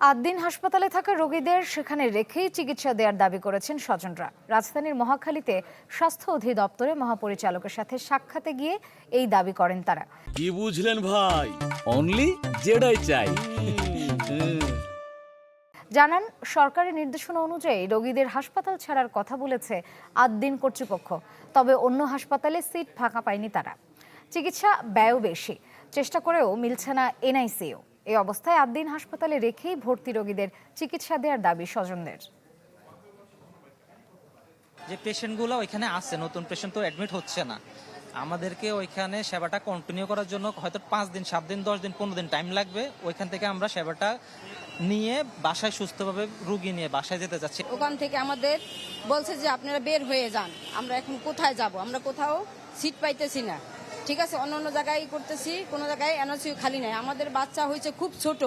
৮ দিন হাসপাতালে থাকা রোগীদের সেখানে রেখেই চিকিৎসা দেওয়ার দাবি করেছেন স্বজনরা। রাজধানীর মহাখালীতে স্বাস্থ্য অধিদপ্তরে মহাপরিচালকের সাথে সাক্ষাতে গিয়ে এই দাবি করেন তারা। কি বুঝলেন ভাই? অনলি যেটাই চাই। জানান, সরকারি নির্দেশনা অনুযায়ী রোগীদের হাসপাতাল ছাড়ার কথা বলেছে ৮ দিন কর্তৃপক্ষ। তবে অন্য হাসপাতালে সিট ফাঁকা পায়নি তারা। চিকিৎসা ব্যয়ও বেশি, চেষ্টা করেও মিলছে না এনআইসিইউ। এই অবস্থায় ৮ দিন হাসপাতালে রেখেই ভর্তি রোগীদের চিকিৎসা দেওয়ার দাবি স্বজনদের। যে পেশেন্টগুলো ওইখানে আসছে, নতুন পেশেন্ট তো অ্যাডমিট হচ্ছে না, আমাদেরকে ওইখানে সেবাটা কন্টিনিউ করার জন্য হয়তো 5 দিন 7 দিন 10 দিন 15 দিন টাইম লাগবে। ওইখান থেকে আমরা সেবাটা নিয়ে বাসায় সুস্থভাবে রুগী নিয়ে বাসায় যেতে চাচ্ছি। ওখান থেকে আমাদের বলছে যে আপনারা বের হয়ে যান। আমরা এখন কোথায় যাব? আমরা কোথাও সিট পাইতেছি না। ঠিক আছে, অন্য অন্য জায়গায় করতেছি, কোনো জায়গায় এনআইসিইউ খালি নাই। আমাদের বাচ্চা হয়েছে খুব ছোট।